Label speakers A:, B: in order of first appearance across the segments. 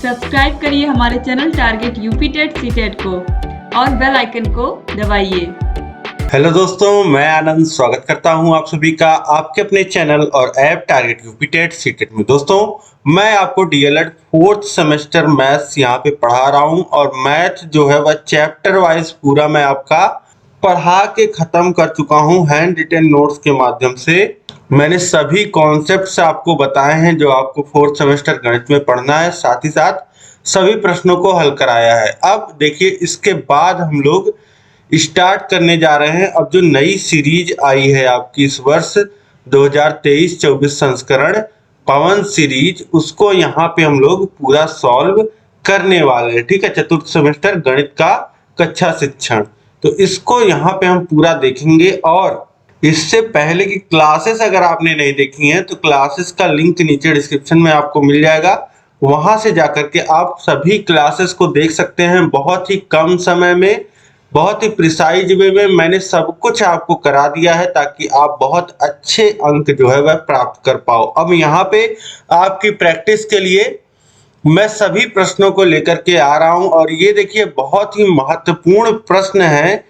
A: Subscribe करिए हमारे channel target UP TET CTET को और बेल आइकन को दबाइए।
B: हेलो दोस्तों, मैं आनंद स्वागत करता हूं आप सभी का आपके अपने चैनल और app target UP TET CTET में। दोस्तों, मैं आपको डीएलएड 4th सेमेस्टर मैथ्स यहाँ पे पढ़ा रहा हूं और मैथ जो है वह चैप्टर वाइज पूरा मैं आपका पढ़ा के खत्म कर चुका हूं हैंड रिटन नोट्स के माध्यम से। मैंने सभी कॉन्सेप्ट्स आपको बताए हैं जो आपको 4th सेमेस्टर गणित में पढ़ना है, साथ ही साथ सभी प्रश्नों को हल कराया है। अब देखिए, इसके बाद हम लोग स्टार्ट करने जा रहे हैं। अब जो नई सीरीज आई है आपकी इस वर्ष 2023-24 संस्करण पवन सीरीज, उसको यहाँ पे हम लोग पूरा सॉल्व करने वाले हैं। ठीक है, चतुर्थ सेमेस्टर गणित का कक्षा शिक्षण, तो इसको यहाँ पे हम पूरा देखेंगे। और इससे पहले की क्लासेस अगर आपने नहीं देखी हैं तो क्लासेस का लिंक नीचे डिस्क्रिप्शन में आपको मिल जाएगा, वहां से जाकर के आप सभी क्लासेस को देख सकते हैं। बहुत ही कम समय में, बहुत ही प्रिसाइज वे में मैंने सब कुछ आपको करा दिया है ताकि आप बहुत अच्छे अंक जो है वह प्राप्त कर पाओ। अब यहाँ पे आपकी प्रैक्टिस के लिए मैं सभी प्रश्नों को लेकर के आ रहा हूं और ये देखिए, बहुत ही महत्वपूर्ण प्रश्न है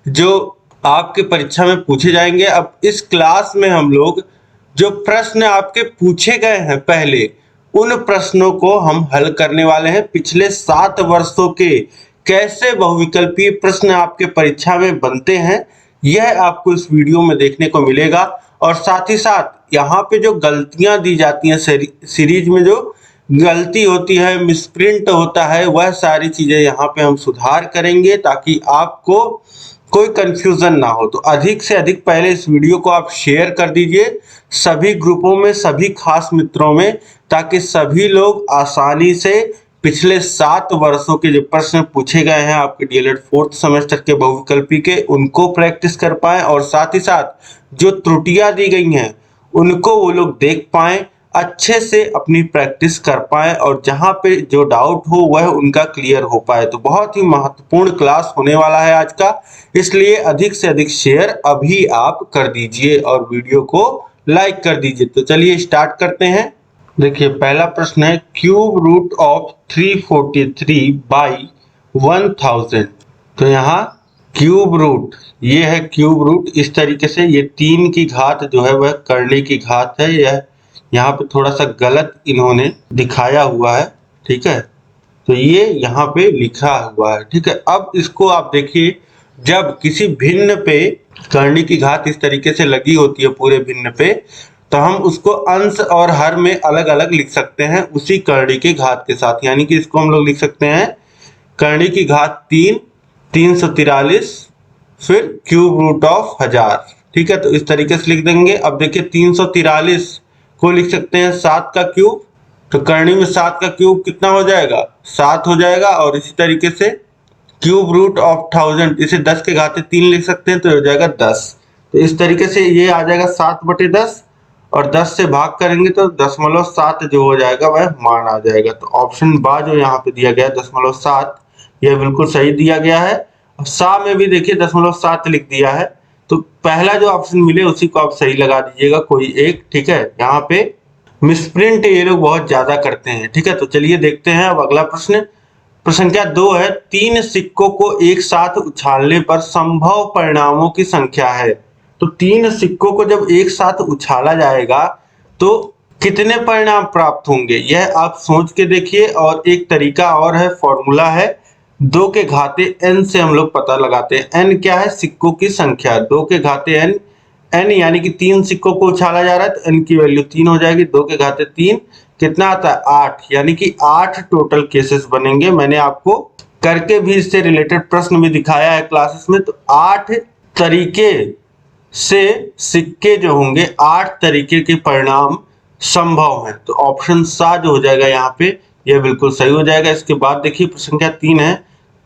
B: जो आपके परीक्षा में पूछे जाएंगे। अब इस क्लास में हम लोग जो प्रश्न आपके पूछे गए हैं पहले, उन प्रश्नों को हम हल करने वाले हैं। पिछले 7 वर्षों के कैसे बहुविकल्पीय प्रश्न आपके परीक्षा में बनते हैं, यह आपको इस वीडियो में देखने को मिलेगा। और साथ ही साथ यहाँ पे जो गलतियां दी जाती हैं, सीरीज में जो गलती होती है, मिसप्रिंट होता है, वह सारी चीजें यहाँ पे हम सुधार करेंगे ताकि आपको कोई कंफ्यूजन ना हो। तो अधिक से अधिक पहले इस वीडियो को आप शेयर कर दीजिए सभी ग्रुपों में, सभी खास मित्रों में, ताकि सभी लोग आसानी से पिछले 7 वर्षों के जो प्रश्न पूछे गए हैं आपके डीएलएड 4th सेमेस्टर के बहुविकल्पी के, उनको प्रैक्टिस कर पाएं और साथ ही साथ जो त्रुटियां दी गई हैं उनको वो लोग देख पाएं, अच्छे से अपनी प्रैक्टिस कर पाए और जहां पे जो डाउट हो वह उनका क्लियर हो पाए। तो बहुत ही महत्वपूर्ण क्लास होने वाला है आज का, इसलिए अधिक से अधिक शेयर अभी आप कर दीजिए और वीडियो को लाइक कर दीजिए। तो चलिए स्टार्ट करते हैं। देखिए, पहला प्रश्न है क्यूब रूट ऑफ 343 बाई 1000। तो यहाँ क्यूब रूट, ये है क्यूब रूट इस तरीके से, ये 3 की घात जो है वह करने की घात है। यह यहाँ पे थोड़ा सा गलत इन्होंने दिखाया हुआ है, ठीक है, तो ये यहाँ पे लिखा हुआ है। ठीक है, अब इसको आप देखिए, जब किसी भिन्न पे करने की घात इस तरीके से लगी होती है पूरे भिन्न पे, तो हम उसको अंश और हर में अलग अलग लिख सकते हैं उसी करनी की घात के साथ। यानी कि इसको हम लोग लिख सकते हैं करनी की घात 3, 343, फिर क्यूब रूट ऑफ 1000। ठीक है, तो इस तरीके से लिख देंगे। अब देखिए, 343 को लिख सकते हैं 7 का क्यूब, तो करनी में 7 का क्यूब कितना हो जाएगा, 7 हो जाएगा। और इसी तरीके से क्यूब रूट ऑफ 1000, इसे 10 के घाते 3 लिख सकते हैं, तो हो जाएगा 10। तो इस तरीके से ये आ जाएगा 7/10 और 10 से भाग करेंगे तो 0.7 जो हो जाएगा वह मान आ जाएगा। तो ऑप्शन बा जो यहाँ पे दिया गया 0.7, यह बिल्कुल सही दिया गया है। अब सा में भी देखिए 0.7 लिख दिया है, तो पहला जो ऑप्शन मिले उसी को आप सही लगा दीजिएगा, कोई एक। ठीक है, यहाँ पे मिसप्रिंट ये लोग बहुत ज्यादा करते हैं। ठीक है, तो चलिए देखते हैं अब अगला प्रश्न। प्रश्न संख्या 2 है 3 सिक्कों को एक साथ उछालने पर संभव परिणामों की संख्या है। तो 3 सिक्कों को जब एक साथ उछाला जाएगा तो कितने परिणाम प्राप्त होंगे, यह आप सोच के देखिए। और एक तरीका और है, फॉर्मूला है 2 के घाते n से हम लोग पता लगाते हैं। n क्या है, सिक्कों की संख्या, 2 के घाते n, n यानी कि 3 सिक्कों को उछाला जा रहा है तो n की वैल्यू 3 हो जाएगी। 2 के घाते 3 कितना आता है, 8, यानी कि 8 टोटल केसेस बनेंगे। मैंने आपको करके भी इससे रिलेटेड प्रश्न भी दिखाया है क्लासेस में। तो 8 तरीके से सिक्के जो होंगे, 8 तरीके के परिणाम संभव है। तो ऑप्शन सा जो हो जाएगा यहाँ पे, यह बिल्कुल सही हो जाएगा। इसके बाद देखिए प्रश्न संख्या 3 है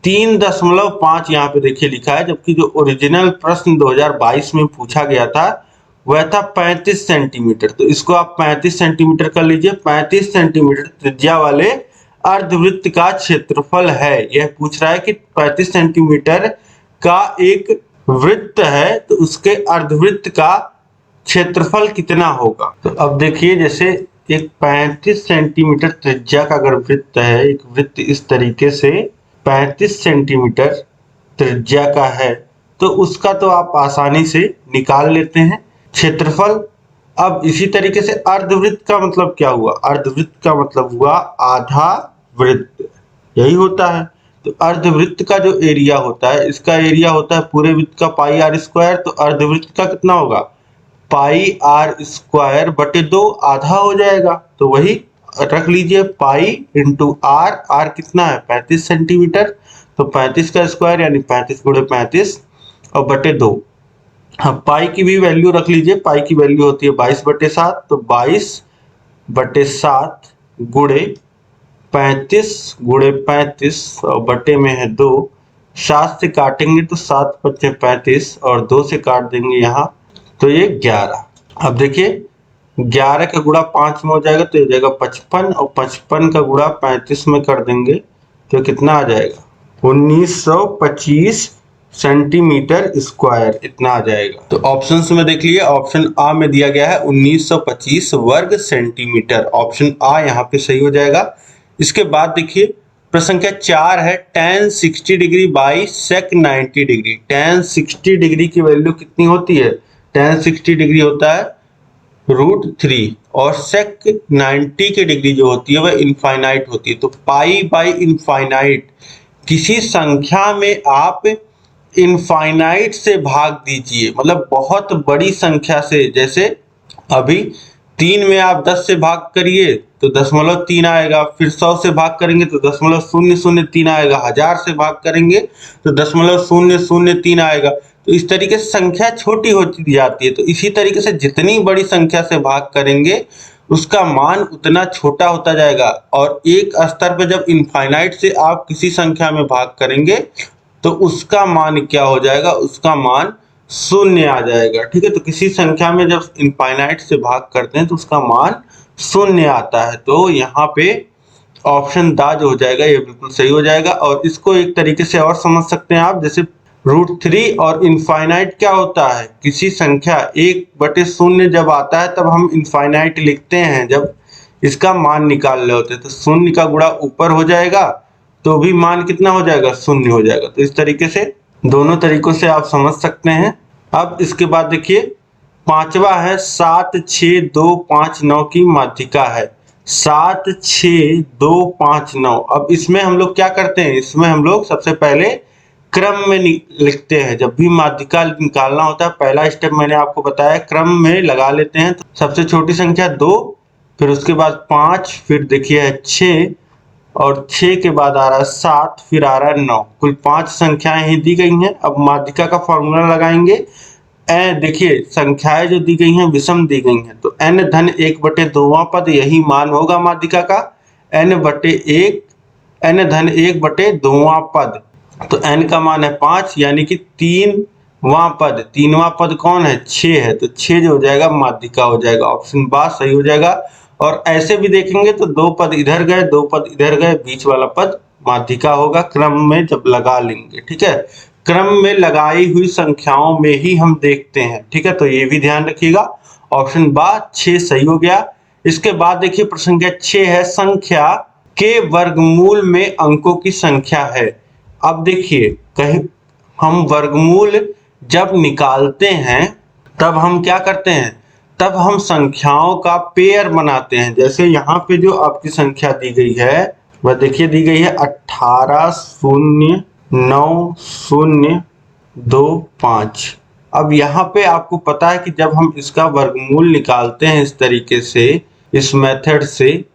B: 3.5 यहाँ पे देखिए लिखा है, जबकि जो ओरिजिनल प्रश्न 2022 में पूछा गया था वह था 35 सेंटीमीटर। तो इसको आप 35 सेंटीमीटर कर लीजिए। 35 सेंटीमीटर त्रिज्या वाले अर्धवृत्त का क्षेत्रफल है। यह पूछ रहा है कि 35 सेंटीमीटर का एक वृत्त है तो उसके अर्धवृत्त का क्षेत्रफल कितना होगा। तो अब देखिए, जैसे एक 35 सेंटीमीटर त्रिज्या का अगर वृत्त है, एक वृत्त इस तरीके से 35 सेंटीमीटर त्रिज्या का है, तो उसका तो आप आसानी से निकाल लेते हैं क्षेत्रफल। अब इसी तरीके से अर्धवृत्त का मतलब क्या हुआ? अर्धवृत्त का मतलब हुआ आधा वृत्त, यही होता है। तो अर्धवृत्त का जो एरिया होता है, इसका एरिया होता है पूरे वृत्त का पाई आर स्क्वायर, तो अर्धवृत्त का कितना होगा? पाई आर स्क्वायर बटे 2, आधा हो जाएगा। तो वही रख लीजिए, पाई इंटू आर, आर कितना है? 35 सेंटीमीटर, तो 35 का स्क्वायर यानी 35 गुणे 35 और बटे 2। अब पाई की भी वैल्यू रख लीजिए, पाई की वैल्यू होती है 22/7, तो 22/7 गुणे 35 गुणे 35 और बटे में है 2। 7 से काटेंगे तो 7×5 = 35 और 2 से काट देंगे यहाँ तो ये 11। अब देखिए 11 का गुणा 5 में हो जाएगा तो ये हो जाएगा 55 और 55 का गुणा 35 में कर देंगे तो कितना आ जाएगा? 1925 सेंटीमीटर स्क्वायर, इतना आ जाएगा। तो ऑप्शन में देख लिए, ऑप्शन आ में दिया गया है 1925 वर्ग सेंटीमीटर, ऑप्शन आ यहाँ पे सही हो जाएगा। इसके बाद देखिए प्रश्न संख्या 4 है, tan 60 degree by sec 90 degree. tan 60 degree की वैल्यू कितनी होती है? tan 60 डिग्री होता है √3 और sec 90 की डिग्री जो होती है वह इनफाइनाइट होती है। तो पाई बाई इनफाइनाइट, किसी संख्या में आप इनफाइनाइट से भाग दीजिए, मतलब बहुत बड़ी संख्या से। जैसे अभी 3 में आप 10 से भाग करिए तो 0.3 आएगा, फिर 100 से भाग करेंगे तो 0.003 आएगा, 1000 से भाग करेंगे तो 0.003 आएगा। तो इस तरीके से संख्या छोटी होती जाती है। तो इसी तरीके से जितनी बड़ी संख्या से भाग करेंगे उसका मान उतना छोटा होता जाएगा, और एक स्तर पर जब इनफाइनाइट से आप किसी संख्या में भाग करेंगे तो उसका मान क्या हो जाएगा? उसका मान 0 आ जाएगा। ठीक है, तो किसी संख्या में जब इनफाइनाइट से भाग करते हैं तो उसका मान 0 आता है। तो यहाँ पे ऑप्शन दा जो हो जाएगा ये बिल्कुल सही हो जाएगा। और इसको एक तरीके से और समझ सकते हैं आप, जैसे √3 और इनफाइनाइट क्या होता है? किसी संख्या 1/0 जब आता है तब हम इनफाइनाइट लिखते हैं, जब इसका मान निकाल रहे होते हैं। तो 0 का गुणा ऊपर हो जाएगा तो भी मान कितना हो जाएगा? 0 हो जाएगा। तो इस तरीके से दोनों तरीकों से आप समझ सकते हैं। अब इसके बाद देखिए 5वां है, 7, 6, 2, 5, 9 की माध्यिका है। 7, 6, 2, 5, 9। अब इसमें हम लोग क्या करते हैं? इसमें हम लोग सबसे पहले क्रम में लिखते हैं। जब भी माध्यिका निकालना होता है, पहला स्टेप मैंने आपको बताया, क्रम में लगा लेते हैं। तो सबसे छोटी संख्या 2, फिर उसके बाद 5, फिर देखिए है 6 और 6 के बाद आ रहा है 7, फिर आ रहा है 9। कुल 5 संख्याएं ही दी गई हैं। अब माध्यिका का फॉर्मूला लगाएंगे। देखिए संख्याएं जो दी गई हैं विषम दी गई हैं, तो n धन 1/2वां पद यही मान होगा माध्यिका का। n धन 1/2वां पद, तो n का मान है 5, यानी कि 3वां पद। 3वां पद कौन है? 6 है, तो 6 जो हो जाएगा माध्यिका हो जाएगा। ऑप्शन बा सही हो जाएगा। और ऐसे भी देखेंगे तो 2 पद इधर गए, 2 पद इधर गए, बीच वाला पद माध्यिका होगा क्रम में जब लगा लेंगे। ठीक है, क्रम में लगाई हुई संख्याओं में ही हम देखते हैं। ठीक है, तो ये भी ध्यान रखिएगा। ऑप्शन बा 6 सही हो गया। इसके बाद देखिए प्रश्न संख्या 6 है, संख्या के वर्गमूल में अंकों की संख्या है। अब देखिए कहीं हम वर्गमूल जब निकालते हैं तब हम क्या करते हैं? तब हम संख्याओं का पेयर बनाते हैं। जैसे यहाँ पे जो आपकी संख्या दी गई है वह देखिए दी गई है 18,0,9,0,2,5। अब यहाँ पे आपको पता है कि जब हम इसका वर्गमूल निकालते हैं इस तरीके से, इस मेथड से,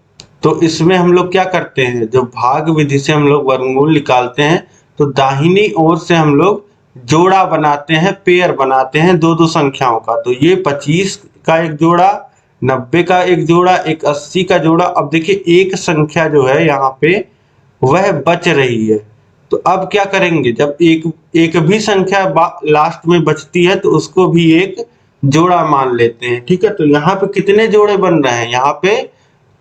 B: तो इसमें हम लोग क्या करते हैं? जो भाग विधि से हम लोग वर्गमूल निकालते हैं तो दाहिनी ओर से हम लोग जोड़ा बनाते हैं, पेयर बनाते हैं 2-2 संख्याओं का। तो ये 25 का एक जोड़ा, 90 का एक जोड़ा, एक 80 का जोड़ा। अब देखिए एक संख्या जो है यहाँ पे वह बच रही है, तो अब क्या करेंगे? जब एक भी संख्या लास्ट में बचती है तो उसको भी एक जोड़ा मान लेते हैं। ठीक है, तो यहाँ पे कितने जोड़े बन रहे हैं? यहाँ पे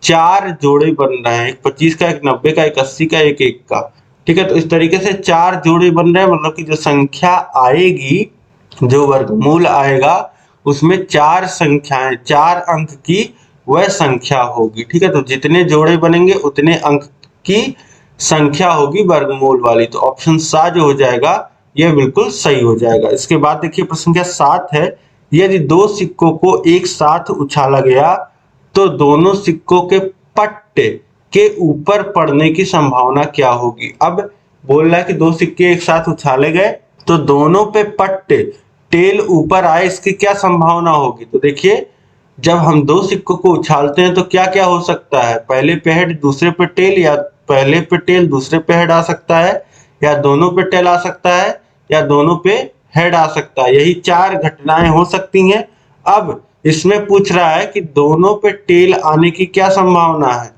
B: 4 जोड़े बन रहे हैं, एक 25 का, एक 90 का, एक 80 का, एक 1 का। ठीक है, तो इस तरीके से 4 जोड़े बन रहे हैं, मतलब कि जो संख्या आएगी, जो वर्गमूल आएगा उसमें 4 संख्याएं, 4 अंक की वह संख्या होगी। ठीक है, तो जितने जोड़े बनेंगे उतने अंक की संख्या होगी वर्गमूल वाली। तो ऑप्शन सा जो हो जाएगा यह बिल्कुल सही हो जाएगा। इसके बाद देखिए प्रश्न संख्या 7 है, यदि दो सिक्कों को एक साथ उछाला गया तो दोनों सिक्कों के पट्टे के ऊपर पड़ने की संभावना क्या होगी। अब बोल रहा है कि दो सिक्के एक साथ उछाले गए तो दोनों पे पट्टे टेल ऊपर आए, इसकी क्या संभावना होगी। तो देखिए जब हम दो सिक्कों को उछालते हैं तो क्या क्या हो सकता है, पहले पे हेड दूसरे पे टेल, या पहले पे टेल दूसरे पे हेड आ सकता है, या दोनों पे टेल आ सकता है, या दोनों पे हेड आ सकता है। यही 4 घटनाएं हो सकती हैं। अब इसमें पूछ रहा है कि दोनों पे टेल आने की क्या संभावना है।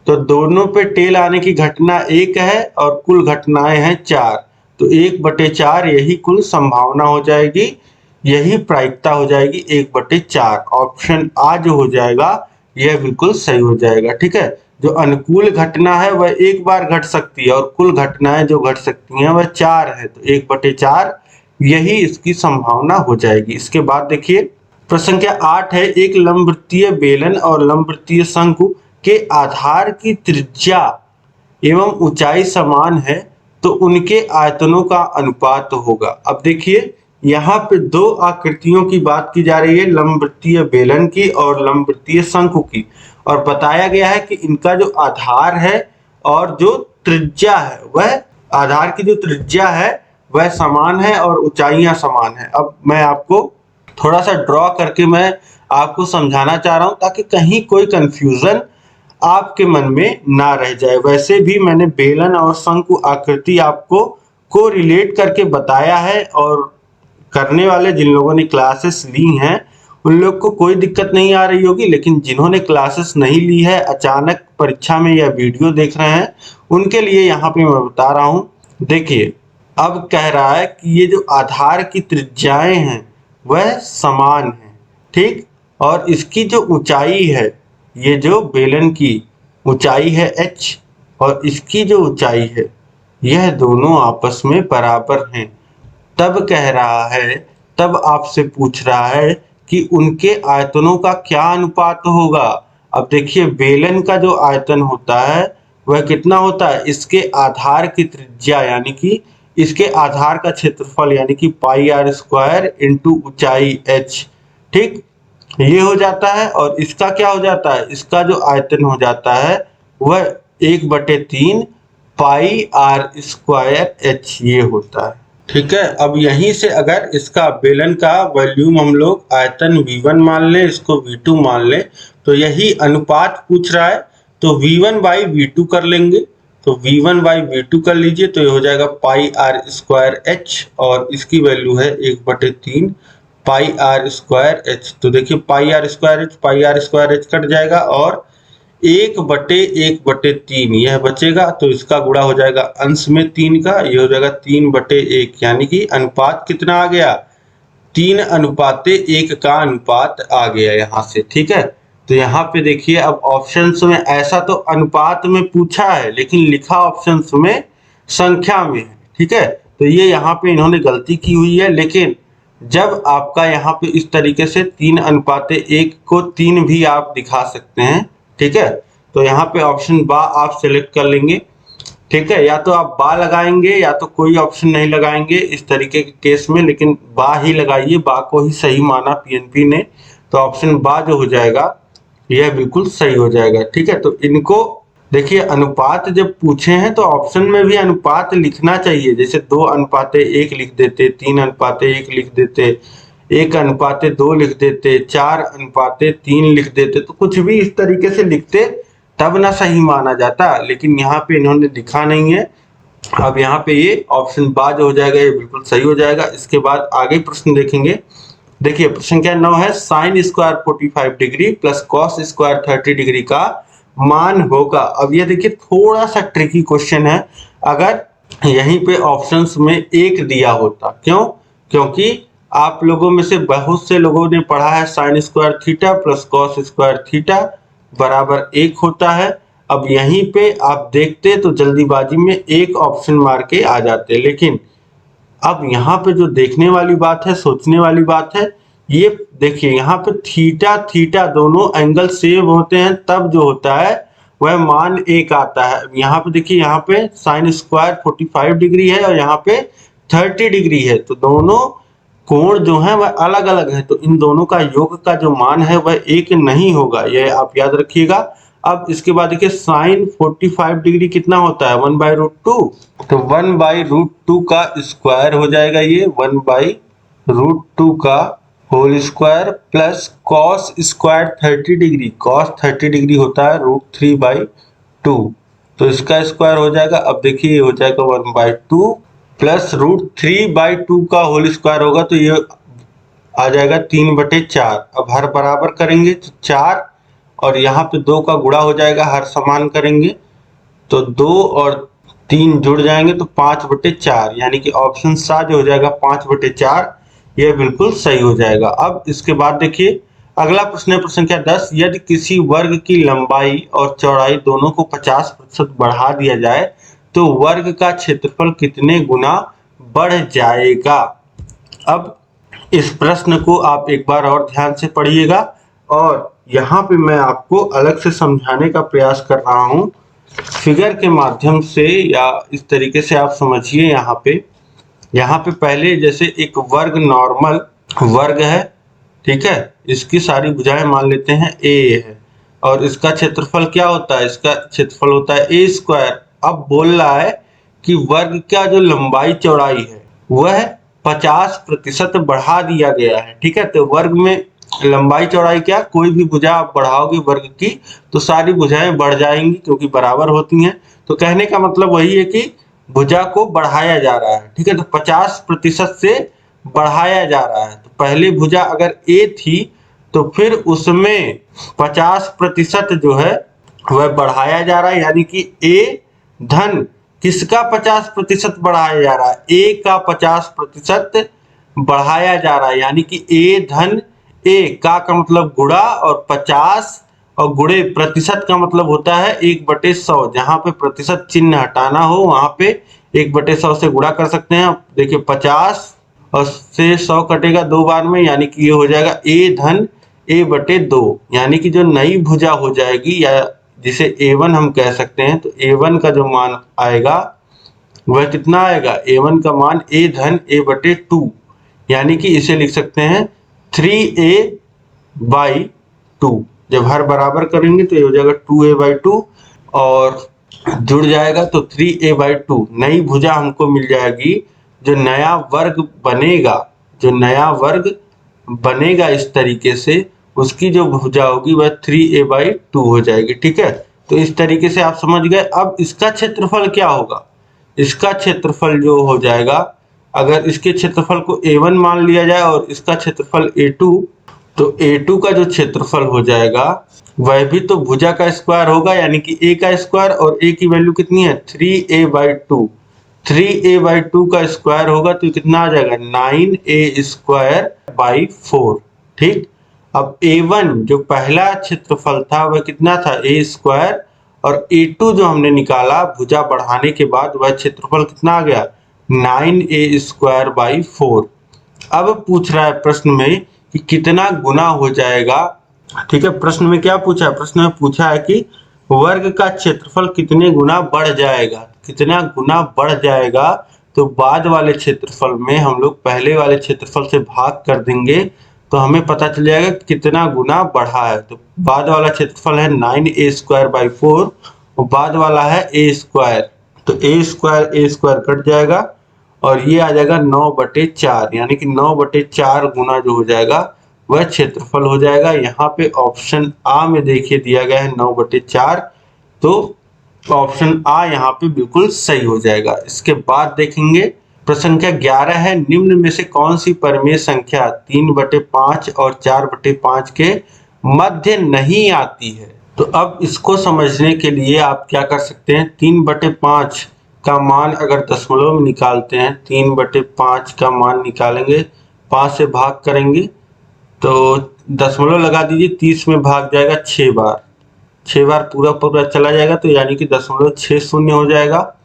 B: तो दोनों पे टेल आने की घटना 1 है और कुल घटनाएं हैं 4, तो 1/4 यही कुल संभावना हो जाएगी, यही प्रायिकता हो जाएगी 1/4। ऑप्शन आ जो हो जाएगा यह बिल्कुल सही हो जाएगा। ठीक है, जो अनुकूल घटना है वह एक बार घट सकती है और कुल घटनाएं जो घट सकती हैं वह 4 है, तो 1/4 यही इसकी संभावना हो जाएगी। इसके बाद देखिए प्रश्न संख्या 8 है, एक लंबवृत्तीय बेलन और लंबवृत्तीय शंकु के आधार की त्रिज्या एवं ऊंचाई समान है तो उनके आयतनों का अनुपात होगा। अब देखिए यहाँ पे दो आकृतियों की बात की जा रही है, लंबवृत्तीय बेलन की और लंबवृत्तीय शंकु की, और बताया गया है कि इनका जो आधार है और जो त्रिज्या है वह आधार की जो त्रिज्या है वह समान है और ऊंचाइयां समान है। अब मैं आपको थोड़ा सा ड्रॉ करके मैं आपको समझाना चाह रहा हूं ताकि कहीं कोई कंफ्यूजन आपके मन में ना रह जाए। वैसे भी मैंने बेलन और शंकु आकृति आपको को रिलेट करके बताया है, और करने वाले जिन लोगों ने क्लासेस ली हैं उन लोग को कोई दिक्कत नहीं आ रही होगी, लेकिन जिन्होंने क्लासेस नहीं ली है अचानक परीक्षा में यह वीडियो देख रहे हैं उनके लिए यहाँ पे मैं बता रहा हूँ। देखिए अब कह रहा है कि ये जो आधार की त्रिज्याएं हैं वह समान है, ठीक, और इसकी जो ऊंचाई है, ये जो बेलन की ऊंचाई है h और इसकी जो ऊंचाई है यह दोनों आपस में बराबर हैं। तब कह रहा है, तब आपसे पूछ रहा है कि उनके आयतनों का क्या अनुपात होगा। अब देखिए बेलन का जो आयतन होता है वह कितना होता है, इसके आधार की त्रिज्या यानी कि इसके आधार का क्षेत्रफल यानी कि πr² इंटू ऊंचाई h, ठीक, ये हो जाता है। और इसका क्या हो जाता है, इसका जो आयतन हो जाता है वह 1/3 πr²h ये होता है। ठीक है, अब यहीं से अगर इसका बेलन का वॉल्यूम हम लोग आयतन V1 मान लें, इसको V2 मान लें, तो यही अनुपात पूछ रहा है, तो V1/V2 कर लेंगे, तो V1/V2 कर लीजिए, तो ये हो जाएगा πr²h और इसकी वैल्यू है 1/3 πr²h। तो देखिए πr² कट जाएगा और 1/1/3 यह बचेगा, तो इसका गुणा हो जाएगा अंश में 3 का, ये हो जाएगा 3/1, यानी कि अनुपात कितना आ गया, 3:1 का अनुपात आ गया यहाँ से। ठीक है, तो यहाँ पे देखिए अब ऑप्शंस में ऐसा तो अनुपात में पूछा है लेकिन लिखा ऑप्शंस में संख्या में है। ठीक है, तो ये यहाँ पे इन्होंने गलती की हुई है, लेकिन जब आपका यहाँ पे इस तरीके से 3:1 को 3 भी आप दिखा सकते हैं। ठीक है, तो यहाँ पे ऑप्शन बा आप सेलेक्ट कर लेंगे। ठीक है, या तो आप बा लगाएंगे या तो कोई ऑप्शन नहीं लगाएंगे इस तरीके के केस में, लेकिन बा ही लगाइए, बा को ही सही माना पीएनपी ने, तो ऑप्शन बा जो हो जाएगा यह बिल्कुल सही हो जाएगा। ठीक है, तो इनको देखिए अनुपात जब पूछे हैं तो ऑप्शन में भी अनुपात लिखना चाहिए, जैसे 2:1 लिख देते, 3:1 लिख देते, 1:2 लिख देते, 4:3 लिख देते, तो कुछ भी इस तरीके से लिखते तब ना सही माना जाता, लेकिन यहाँ पे इन्होंने लिखा नहीं है। अब यहाँ पे ये ऑप्शन बा जो हो जाएगा ये बिल्कुल सही हो जाएगा। इसके बाद आगे प्रश्न देखेंगे। देखिए प्रश्न संख्या 9 है, sin² 45 degree plus cos² 30 degree का मान होगा। अब ये देखिए थोड़ा सा ट्रिकी क्वेश्चन है, अगर यहीं पे ऑप्शंस में 1 दिया होता, क्यों, क्योंकि आप लोगों में से बहुत से लोगों ने पढ़ा है sin² theta plus cos² theta बराबर 1 होता है। अब यहीं पे आप देखते तो जल्दीबाजी में एक ऑप्शन मार के आ जाते, लेकिन अब यहाँ पे जो देखने वाली बात है, सोचने वाली बात है ये देखिए यहाँ पे थीटा थीटा दोनों एंगल सेम होते हैं तब जो होता है वह मान एक आता है। यहाँ पे देखिए, यहाँ पे साइन स्क्वायर 45 डिग्री है और यहाँ पे 30 डिग्री है, तो दोनों कोण जो है वह अलग अलग है, तो इन दोनों का योग का जो मान है वह एक नहीं होगा, यह आप याद रखिएगा। अब इसके बाद देखिए साइन 45 डिग्री कितना होता है 1/√2, तो 1/√2 का स्क्वायर हो जाएगा ये 1/√2 का whole square plus cos square 30 degree, cos 30 degree होता है √3/2, तो इसका स्क्वायर हो जाएगा। अब देखिए ये हो जाएगा 1/2 प्लस √3/2 का होल स्क्वायर होगा, तो ये आ जाएगा 3/4। अब हर बराबर करेंगे तो 4 और यहाँ पे 2 का गुणा हो जाएगा, हर समान करेंगे तो 2 और 3 जुड़ जाएंगे तो 5/4, यानी कि ऑप्शन सा जो हो जाएगा 5/4, यह बिल्कुल सही हो जाएगा। अब इसके बाद देखिए अगला प्रश्न है प्रश्न संख्या 10, यदि किसी वर्ग की लंबाई और चौड़ाई दोनों को 50% बढ़ा दिया जाए तो वर्ग का क्षेत्रफल कितने गुना बढ़ जाएगा। अब इस प्रश्न को आप एक बार और ध्यान से पढ़िएगा और यहाँ पे मैं आपको अलग से समझाने का प्रयास कर रहा हूँ फिगर के माध्यम से, या इस तरीके से आप समझिए। यहाँ पे पहले जैसे एक वर्ग नॉर्मल वर्ग है, ठीक है, इसकी सारी भुजाएं मान लेते हैं ए है और इसका क्षेत्रफल क्या होता है, इसका क्षेत्रफल होता है ए स्क्वायर। अब बोल रहा है कि वर्ग का जो लंबाई चौड़ाई है वह 50% बढ़ा दिया गया है, ठीक है। तो वर्ग में लंबाई चौड़ाई क्या, कोई भी भुजा आप बढ़ाओगे वर्ग की तो सारी भुजाएं बढ़ जाएंगी क्योंकि बराबर होती हैं। तो कहने का मतलब वही है कि भुजा को बढ़ाया जा रहा है, ठीक है। तो 50% से बढ़ाया जा रहा है, तो पहले भुजा अगर ए थी तो फिर उसमें 50% जो है वह बढ़ाया जा रहा है, यानी कि ए धन किसका 50% बढ़ाया जा रहा है, ए का 50% बढ़ाया जा रहा है, यानी कि ए धन ए का मतलब गुणा और 50 और गुणे प्रतिशत का मतलब होता है 1/100। जहां पे प्रतिशत चिन्ह हटाना हो वहां पे 1/100 से गुणा कर सकते हैं। देखिए 50 और से 100 कटेगा 2 बार में, यानी कि ये हो जाएगा ए धन a/2, यानी कि जो नई भुजा हो जाएगी या जिसे a1 हम कह सकते हैं, तो a1 का जो मान आएगा वह कितना आएगा, a1 का मान a धन a/2, यानी कि इसे लिख सकते हैं 3a/2। जब हर बराबर करेंगे तो ये हो जाएगा 2a/2 और जुड़ जाएगा तो 3a/2। नई भुजा हमको मिल जाएगी, जो नया वर्ग बनेगा, जो नया वर्ग बनेगा इस तरीके से, उसकी जो भुजा होगी वह 3a/2 हो जाएगी, ठीक है। तो इस तरीके से आप समझ गए। अब इसका क्षेत्रफल क्या होगा, इसका क्षेत्रफल जो हो जाएगा, अगर इसके क्षेत्रफल को a1 मान लिया जाए और इसका क्षेत्रफल a2, तो a2 का जो क्षेत्रफल हो जाएगा वह भी तो भुजा का स्क्वायर होगा, यानी कि a का स्क्वायर, और a की वैल्यू कितनी है 3a/2, 3a/2 का स्क्वायर होगा तो कितना आ जाएगा 9a²/4, ठीक। अब a1 जो पहला क्षेत्रफल था वह कितना था a², और a2 जो हमने निकाला भुजा बढ़ाने के बाद वह क्षेत्रफल कितना आ गया 9a²/4। अब पूछ रहा है प्रश्न में कि कितना गुना हो जाएगा, ठीक है। प्रश्न में क्या पूछा है, प्रश्न में पूछा है कि वर्ग का क्षेत्रफल कितने गुना बढ़ जाएगा, कितना गुना बढ़ जाएगा। तो बाद वाले क्षेत्रफल में हम लोग पहले वाले क्षेत्रफल से भाग कर देंगे तो हमें पता चल जाएगा कितना गुना बढ़ा है। तो बाद वाला क्षेत्रफल है 9a²/4 और बाद वाला है a², तो a² कट जाएगा और ये आ जाएगा 9/4, यानी कि 9/4 गुना जो हो जाएगा वह क्षेत्रफल हो जाएगा। यहाँ पे ऑप्शन आ में देखिए दिया गया है 9/4, तो ऑप्शन आ यहाँ पे बिल्कुल सही हो जाएगा। इसके बाद देखेंगे प्रश्न संख्या 11 है, निम्न में से कौन सी परिमेय संख्या 3/5 और 4/5 के मध्य नहीं आती है। तो अब इसको समझने के लिए आप क्या कर सकते हैं, 3/5 का मान अगर दशमलव में निकालते हैं, 3/5 का मान निकालेंगे, 5 से भाग करेंगे तो दशमलव लगा दीजिए, 30 में भाग जाएगा 6 बार, 6 बार पूरा चला जाएगा, तो यानी कि 0.60 हो जाएगा।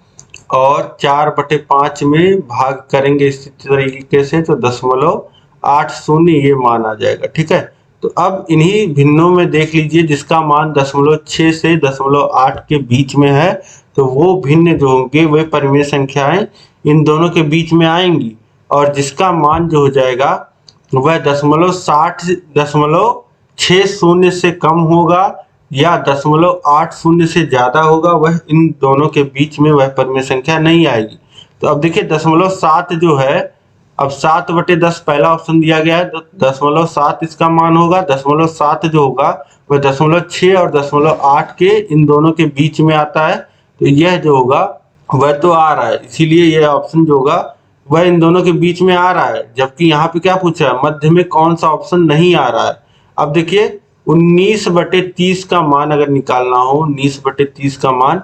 B: और 4/5 में भाग करेंगे इस तरीके से तो 0.8 8 शून्य ये मान आ जाएगा। ठीक है, तो अब इन्हीं भिन्नों में देख लीजिए जिसका मान 0.6 से 0.8 के बीच में है, तो वो भिन्न जो होंगे वे परिमेय संख्याएं इन दोनों के बीच में आएंगी, और जिसका मान जो हो जाएगा वह 0.60 से कम होगा या 0.80 से ज्यादा होगा, वह इन दोनों के बीच में वह परिमेय संख्या नहीं आएगी। तो अब देखिए 0.7 जो है, अब 7/10 पहला ऑप्शन दिया गया है, तो 0.7 इसका मान होगा। 0.7 जो होगा वह 0.6 और 0.8 के इन दोनों के बीच में आता है, तो यह जो होगा वह तो आ रहा है, इसीलिए यह ऑप्शन जो होगा वह इन दोनों के बीच में आ रहा है। जबकि यहाँ पे क्या पूछा है, मध्य में कौन सा ऑप्शन नहीं आ रहा है। अब देखिए 19/30 का मान अगर निकालना हो, 19/30 का मान,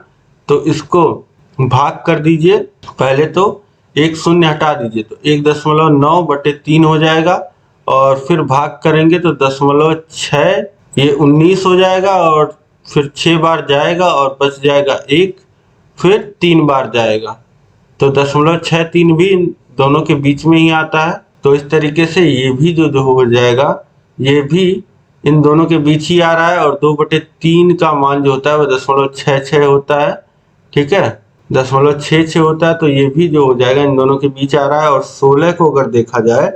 B: तो इसको भाग कर दीजिए। पहले तो एक शून्य हटा दीजिए, तो 1.9/3 हो जाएगा, और फिर भाग करेंगे तो 0.6 ये 19 हो जाएगा, और फिर 6 बार जाएगा और बच जाएगा 1, फिर 3 बार जाएगा, तो 0.63 भी इन दोनों के बीच में ही आता है। तो इस तरीके से ये भी जो हो जाएगा, ये भी इन दोनों के बीच ही आ रहा है, और 2/3 का मान जो होता है वह 0.66 होता है। ठीक है, 0.66 होता है, तो ये भी जो हो जाएगा इन दोनों के बीच आ रहा है। और 16 को अगर देखा जाए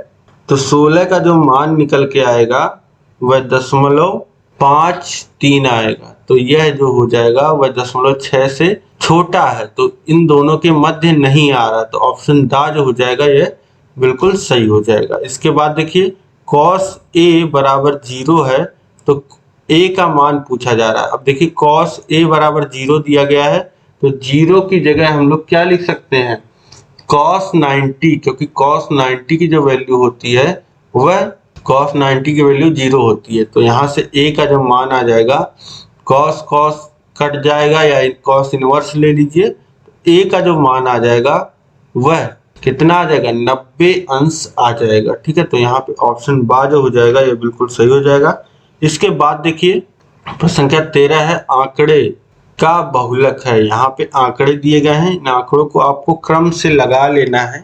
B: तो 16 का जो मान निकल के आएगा वह 0.53 आएगा, तो यह जो हो जाएगा वह 0.6 से छोटा है, तो इन दोनों के मध्य नहीं आ रहा, तो ऑप्शन दा जो हो जाएगा यह बिल्कुल सही हो जाएगा। इसके बाद देखिए cos A बराबर 0 है, तो A का मान पूछा जा रहा है। अब देखिए cos A बराबर 0 दिया गया है, तो 0 की जगह हम लोग क्या लिख सकते हैं, cos 90, क्योंकि cos 90 की जो वैल्यू होती है वह cos 90 की वैल्यू 0 होती है, तो यहाँ से A का जो मान आ जाएगा, cos कट जाएगा या cos इनवर्स ले लीजिए, A का जो मान आ जाएगा वह कितना आ जाएगा, 90 अंश आ जाएगा। ठीक है, तो यहाँ पे ऑप्शन बा जो हो जाएगा ये बिल्कुल सही हो जाएगा। इसके बाद देखिए प्रश्न संख्या 13 है, आंकड़े का बहुलक है। यहाँ पे आंकड़े दिए गए हैं, इन आंकड़ों को आपको क्रम से लगा लेना है।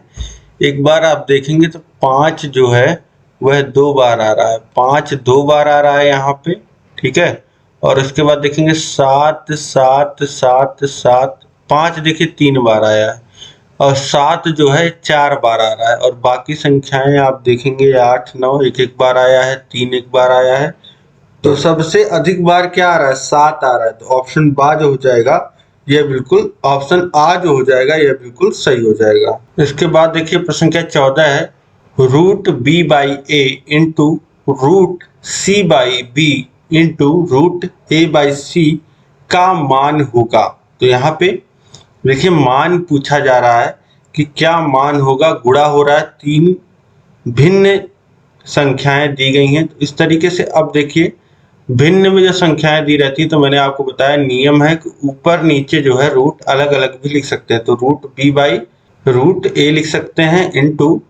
B: एक बार आप देखेंगे तो 5 जो है वह 2 बार आ रहा है, 5 2 बार आ रहा है यहाँ पे। ठीक है, और उसके बाद देखेंगे 7 7 7 7, 5 देखिए 3 बार आया है, और 7 जो है 4 बार आ रहा है, और बाकी संख्याएं आप देखेंगे 8 9 एक बार आया है, 3 एक बार आया है, तो सबसे अधिक बार क्या आ रहा है, 7 आ रहा है, तो ऑप्शन बा जो हो जाएगा यह बिल्कुल, ऑप्शन आ जो हो जाएगा यह बिल्कुल सही हो जाएगा। इसके बाद देखिए प्रश्न संख्या 14 है, √b/a into √c/b into √a/c का मान होगा। तो यहाँ पे देखिए मान पूछा जा रहा है कि क्या मान होगा, गुणा हो रहा है, 3 भिन्न संख्याएं दी गई हैं, तो इस तरीके से। अब देखिए भिन्न में जो संख्याएं दी रहती है, तो मैंने आपको बताया नियम है कि ऊपर नीचे जो है रूट अलग अलग भी लिख सकते हैं, तो √b/√a लिख सकते हैं, इंटू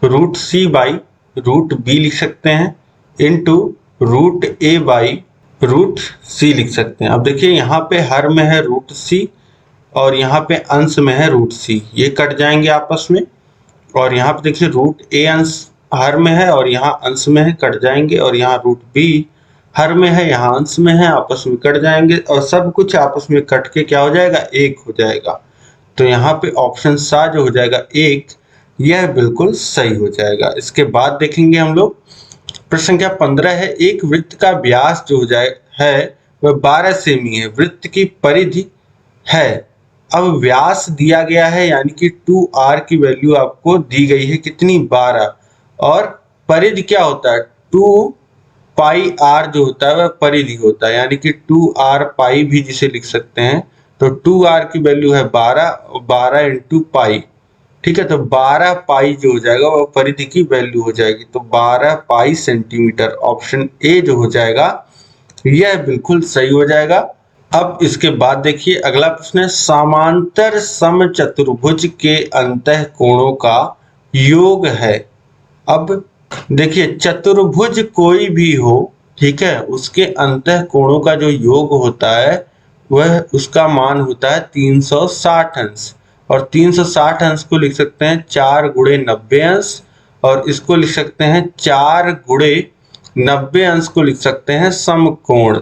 B: √c/√b लिख सकते हैं, इंटू √a/√c लिख सकते हैं। अब देखिए यहाँ पे हर में है √c और यहाँ पे अंश में है √c, ये कट जाएंगे आपस में, और यहाँ पे देखिए √a अंश हर में है और यहाँ अंश में है, कट जाएंगे, और यहाँ √b हर में है, यहाँ अंश में है, आपस में कट जाएंगे, और सब कुछ आपस में कट के क्या हो जाएगा, 1 हो जाएगा। तो यहाँ पे ऑप्शन सा जो हो जाएगा 1, यह बिल्कुल सही हो जाएगा। इसके बाद देखेंगे हम लोग प्रश्न संख्या 15 है, एक वृत्त का व्यास जो हो जाए है वह 12 सेमी है, वृत्त की परिधि है। अब व्यास दिया गया है, यानी कि 2r की वैल्यू आपको दी गई है कितनी, 12, और परिधि क्या होता है, 2πr जो होता है वह परिधि होता है, यानी कि 2r पाई भी जिसे लिख सकते हैं। तो 2r की वैल्यू है 12, 12 इंटू पाई। ठीक है, तो 12 पाई जो हो जाएगा वह परिधि की वैल्यू हो जाएगी, तो 12 पाई सेंटीमीटर, ऑप्शन ए जो हो जाएगा यह बिल्कुल सही हो जाएगा। अब इसके बाद देखिए अगला प्रश्न है, समांतर समचतुर्भुज के अंतः कोणों का योग है। अब देखिए चतुर्भुज कोई भी हो, ठीक है, उसके अंतः कोणों का जो योग होता है वह उसका मान होता है 360 अंश, और 360 अंश को लिख सकते हैं 4 × 90 अंश, और इसको लिख सकते हैं 4 गुणे 90 अंश को लिख सकते हैं समकोण।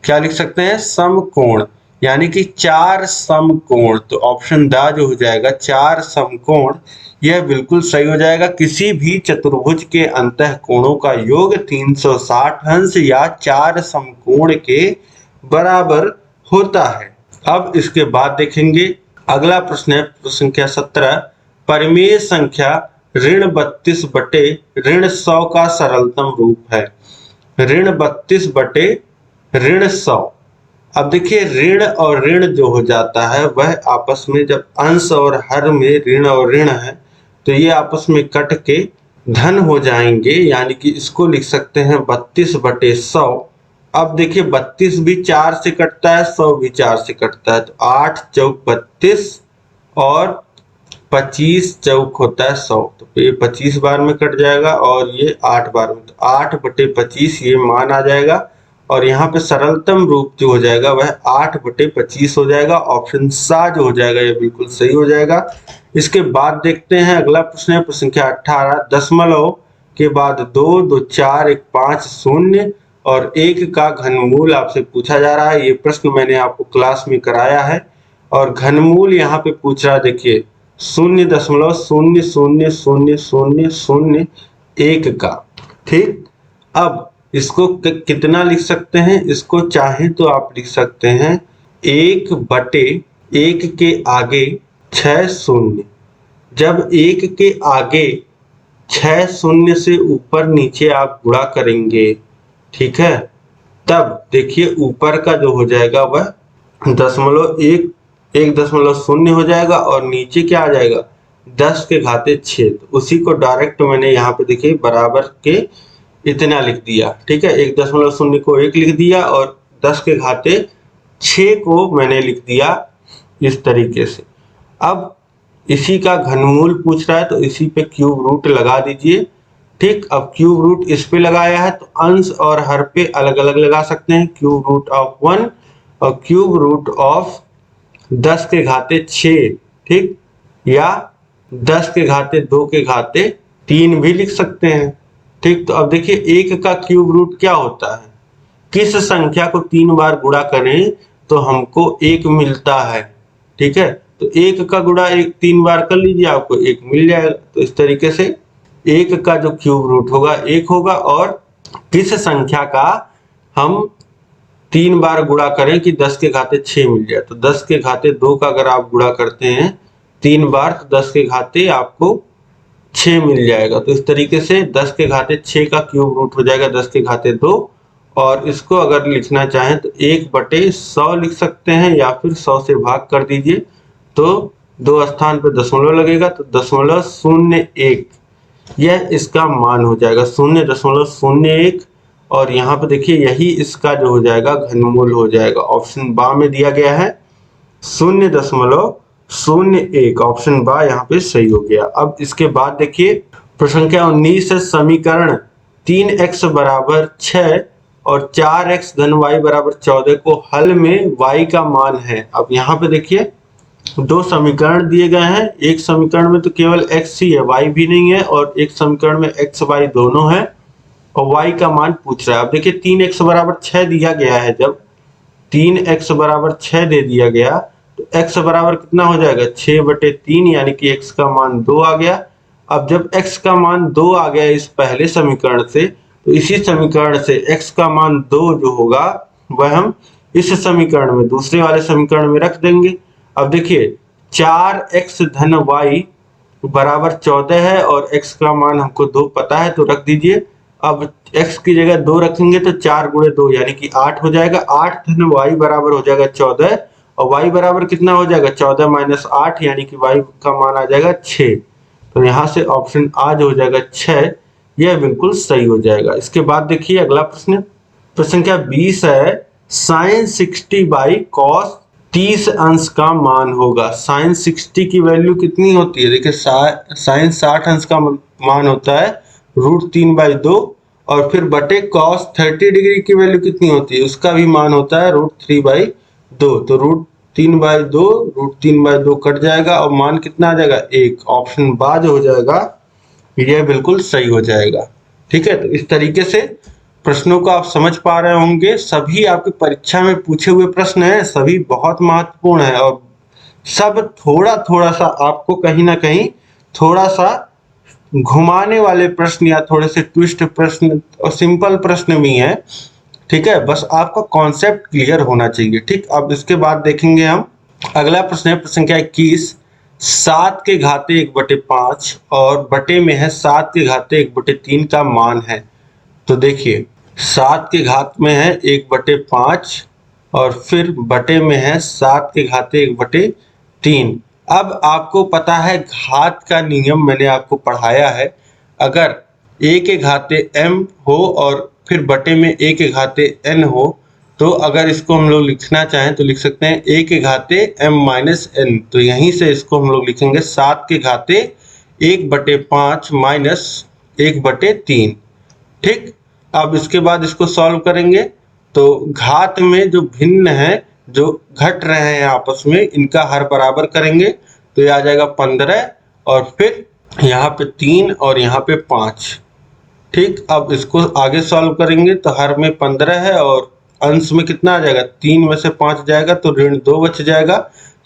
B: क्या लिख सकते हैं? समकोण, यानी कि 4 समकोण। तो ऑप्शन ड जो हो जाएगा 4 समकोण, यह बिल्कुल सही हो जाएगा। किसी भी चतुर्भुज के अंतः कोणों का योग 360 अंश या 4 समकोण के बराबर होता है। अब इसके बाद देखेंगे अगला प्रश्न है प्रश्न संख्या 17। परिमेय संख्या ऋण 32 बटे ऋण 100 का सरलतम रूप है। ऋण 32 बटे ऋण 100। अब देखिए ऋण और ऋण जो हो जाता है वह आपस में जब अंश और हर में ऋण और ऋण है तो ये आपस में कट के धन हो जाएंगे, यानी कि इसको लिख सकते हैं 32 बटे 100। अब देखिए 32 भी 4 से कटता है, 100 भी 4 से कटता है, तो 8 चौक 32 और 25 चौक होता है 100। तो ये 25 बार में कट जाएगा और ये 8 बार में, तो 8 बटे 25 ये मान आ जाएगा। और यहाँ पे सरलतम रूप जो हो जाएगा वह 8 बटे 25 हो जाएगा। ऑप्शन सा जो हो जाएगा ये बिल्कुल सही हो जाएगा। इसके बाद देखते हैं अगला प्रश्न है प्रश्न संख्या 18। दशमलव के बाद 2, 2, 4, 1, 5, 0 और 1 का घनमूल आपसे पूछा जा रहा है। ये प्रश्न मैंने आपको क्लास में कराया है और घनमूल यहाँ पे पूछ रहा है। देखिए 0.00000001 का। ठीक, अब इसको कितना लिख सकते हैं? इसको चाहे तो आप लिख सकते हैं 1 बटे 1 के आगे 6 शून्य। जब 1 के आगे 6 शून्य से ऊपर नीचे आप गुणा करेंगे, ठीक है, तब देखिए ऊपर का जो हो जाएगा वह 1.0 हो जाएगा और नीचे क्या आ जाएगा 10 के घाते 6। तो उसी को डायरेक्ट मैंने यहाँ पे देखिए बराबर के इतना लिख दिया। ठीक है, 1.0 को 1 लिख दिया और 10 के घाते 6 को मैंने लिख दिया इस तरीके से। अब इसी का घनमूल पूछ रहा है तो इसी पे क्यूब रूट लगा दीजिए। ठीक, अब क्यूब रूट इस पे लगाया है तो अंश और हर पे अलग अलग लगा सकते हैं। क्यूब रूट ऑफ 1 और क्यूब रूट ऑफ 10 के घाते 6, ठीक, या 10 के घाते 2 के घाते 3 भी लिख सकते हैं। ठीक, तो अब देखिए 1 का क्यूब रूट क्या होता है? किस संख्या को 3 बार गुणा करें तो हमको 1 मिलता है। ठीक है, तो 1 का गुणा 3 बार कर लीजिए, आपको 1 मिल जाएगा। तो इस तरीके से 1 का जो क्यूब रूट होगा 1 होगा। और किस संख्या का हम 3 बार गुणा करें कि 10 के घाते 6 मिल जाए, तो 10 के घाते 2 का अगर आप गुणा करते हैं 3 बार तो 10 के घाते आपको 6 मिल जाएगा। तो इस तरीके से 10 के घाते 6 का क्यूब रूट हो जाएगा 10 के घाते 2। और इसको अगर लिखना चाहें तो 1 बटे 100 लिख सकते हैं या फिर 100 से भाग कर दीजिए तो 2 स्थान पे दशमलव लगेगा तो 0.01 यह इसका मान हो जाएगा 0.01। और यहाँ पे देखिए यही इसका जो हो जाएगा घनमूल हो जाएगा। ऑप्शन बा में दिया गया है 0.01। ऑप्शन बा यहाँ पे सही हो गया। अब इसके बाद देखिए प्रश्न संख्या 19 है। समीकरण 3x बराबर 6 और 4x धन y बराबर 14 को हल में y का मान है। अब यहाँ पे देखिए 2 समीकरण दिए गए हैं। एक समीकरण में तो केवल x ही है, y भी नहीं है, और एक समीकरण में x y दोनों है और y का मान पूछ रहा है। अब देखिए 3x बराबर 6 दिया गया है। जब 3x बराबर 6 दे दिया गया तो x बराबर कितना हो जाएगा 6 बटे 3, यानी कि x का मान 2 आ गया। अब जब x का मान 2 आ गया इस पहले समीकरण से, तो इसी समीकरण से x का मान 2 जो होगा वह हम इस समीकरण में दूसरे वाले समीकरण में रख देंगे। अब देखिए 4x धन y बराबर 14 है और x का मान हमको 2 पता है तो रख दीजिए। अब x की जगह 2 रखेंगे तो 4 गुणे 2 यानी कि 8 हो जाएगा। 8 धन y बराबर हो जाएगा 14 और y बराबर कितना हो जाएगा 14 माइनस 8 यानी कि y का मान आ जाएगा 6। तो यहाँ से ऑप्शन आ जो हो जाएगा 6, यह बिल्कुल सही हो जाएगा। इसके बाद देखिए अगला प्रश्न, प्रश्न संख्या 20 है। साइन 60 बाई कॉस 30 अंश का मान होगा। साइन 60 की वैल्यू कितनी होती है? देखिए साइन 60 अंश का मान होता है √3/2 और फिर बटे कॉस 30 डिग्री की वैल्यू कितनी होती है? उसका भी मान होता है √3/2। तो √3/2 कट जाएगा और मान कितना आ जाएगा 1। ऑप्शन बा जो हो जाएगा यह बिल्कुल सही हो जाएगा। ठीक है, तो इस तरीके से प्रश्नों को आप समझ पा रहे होंगे। सभी आपकी परीक्षा में पूछे हुए प्रश्न हैं, सभी बहुत महत्वपूर्ण है और सब थोड़ा थोड़ा सा आपको कहीं ना कहीं थोड़ा सा घुमाने वाले प्रश्न या थोड़े से ट्विस्ट प्रश्न और सिंपल प्रश्न भी हैं। ठीक है, बस आपका कॉन्सेप्ट क्लियर होना चाहिए। ठीक, अब इसके बाद देखेंगे हम अगला प्रश्न है प्रश्न संख्या 21। 7 के घाते 1/5 और बटे में है 7 के घाते 1/3 का मान है। तो देखिए 7 के घात में है 1/5 और फिर बटे में है 7 के घाते 1/3। अब आपको पता है घात का नियम मैंने आपको पढ़ाया है। अगर a के घाते m हो और फिर बटे में a के घाते n हो, तो अगर इसको हम लोग लिखना चाहें तो लिख सकते हैं a के घाते m-n। तो यहीं से इसको हम लोग लिखेंगे 7 के घाते 1/5 माइनस 1/3। ठीक, अब इसके बाद इसको सॉल्व करेंगे तो घात में जो भिन्न है, जो घट रहे हैं आपस में, इनका हर बराबर करेंगे तो ये आ जाएगा 15 और फिर यहाँ पे 3 और यहाँ पे 5। ठीक, अब इसको आगे सॉल्व करेंगे तो हर में 15 है और अंश में कितना आ जाएगा, 3 में से 5 जाएगा तो ऋण 2 बच जाएगा।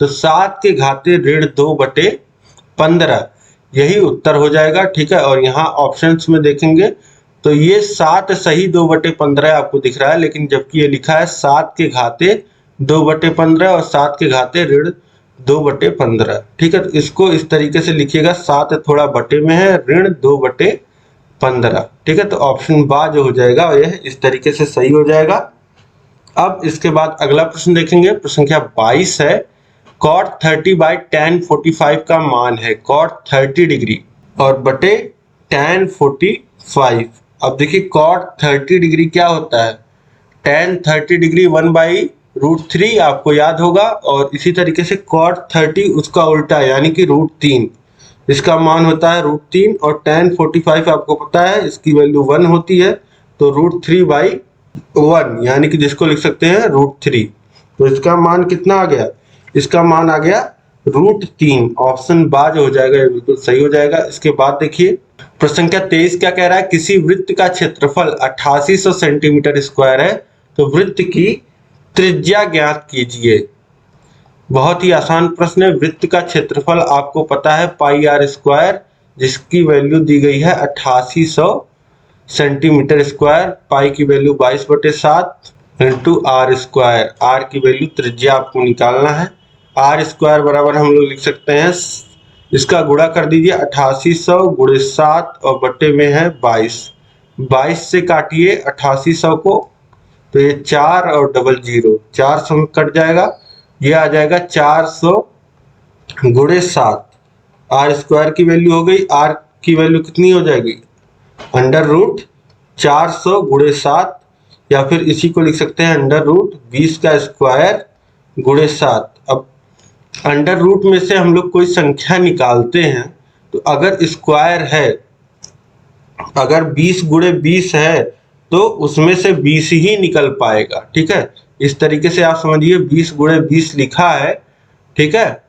B: तो 7 के घाते ऋण 2/15 यही उत्तर हो जाएगा। ठीक है, और यहाँ ऑप्शंस में देखेंगे तो ये 7 सही 2/15 आपको दिख रहा है, लेकिन जबकि ये लिखा है 7 के घाते 2/15 और 7 के घाते ऋण 2/15। ठीक है, तो इसको इस तरीके से लिखिएगा, 7 थोड़ा बटे में है, ऋण 2/15। ठीक है, तो ऑप्शन बा जो हो जाएगा यह इस तरीके से सही हो जाएगा। अब इसके बाद अगला प्रश्न देखेंगे, प्रश्न संख्या 22 है। cot 30/tan 45 का मान है cot 30 डिग्री और बटे tan 45। अब देखिए cot 30 डिग्री क्या होता है, tan 30 डिग्री 1/√3 आपको याद होगा, और इसी तरीके से cot 30 उसका उल्टा यानी कि √3, इसका मान होता है √3 और tan 45 आपको पता है इसकी वैल्यू 1 होती है, तो √3/1 यानी कि जिसको लिख सकते हैं √3। तो इसका मान कितना आ गया, इसका मान आ गया √3। ऑप्शन बा जो हो जाएगा ये बिल्कुल सही हो जाएगा। इसके बाद देखिए प्रश्न संख्या 23 क्या कह रहा है, किसी वृत्त का क्षेत्रफल 8800 सेंटीमीटर स्क्वायर है, तो वृत्त की त्रिज्या ज्ञात कीजिए। बहुत ही आसान प्रश्न है। वृत्त का क्षेत्रफल आपको पता है πr², जिसकी वैल्यू दी गई है 8800 सेंटीमीटर स्क्वायर। पाई की वैल्यू 22/7 इंटू r²। r की वैल्यू त्रिज्या आपको निकालना है। r² बराबर हम लोग लिख सकते हैं, इसका गुणा कर दीजिए 8800 × 7 और बट्टे में है 22। 22 से काटिए 8800 को, तो ये 4 और 00 400 में कट जाएगा, ये आ जाएगा 400 × 7। r² की वैल्यू हो गई, r की वैल्यू कितनी हो जाएगी, √400 × 7, या फिर इसी को लिख सकते हैं √20² × 7। अब अंडर रूट में से हम लोग कोई संख्या निकालते हैं तो अगर स्क्वायर है, अगर 20 × 20 है तो उसमें से 20 ही निकल पाएगा। ठीक है, इस तरीके से आप समझिए 20 × 20 लिखा है। ठीक है,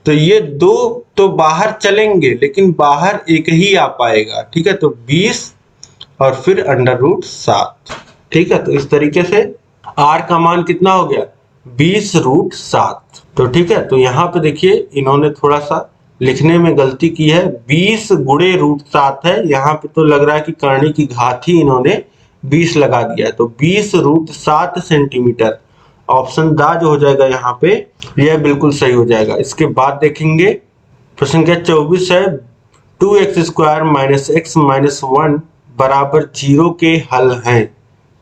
B: तो ये 2 तो बाहर चलेंगे लेकिन बाहर एक ही आ पाएगा। ठीक है, तो 20 और फिर √7। ठीक है, तो इस तरीके से r का मान कितना हो गया, 20√7। तो ठीक है, तो यहाँ पे देखिए इन्होंने थोड़ा सा लिखने में गलती की है, 20 × √7 है, यहाँ पे तो लग रहा है कि करने की घात ही इन्होंने 20 लगा दिया है, तो 20√7 सेंटीमीटर। ऑप्शन दा जो हो जाएगा यहाँ पे यह बिल्कुल सही हो जाएगा। इसके बाद देखेंगे प्रश्न संख्या 24 है, 2x² - x - 1 बराबर 0 के हल हैं।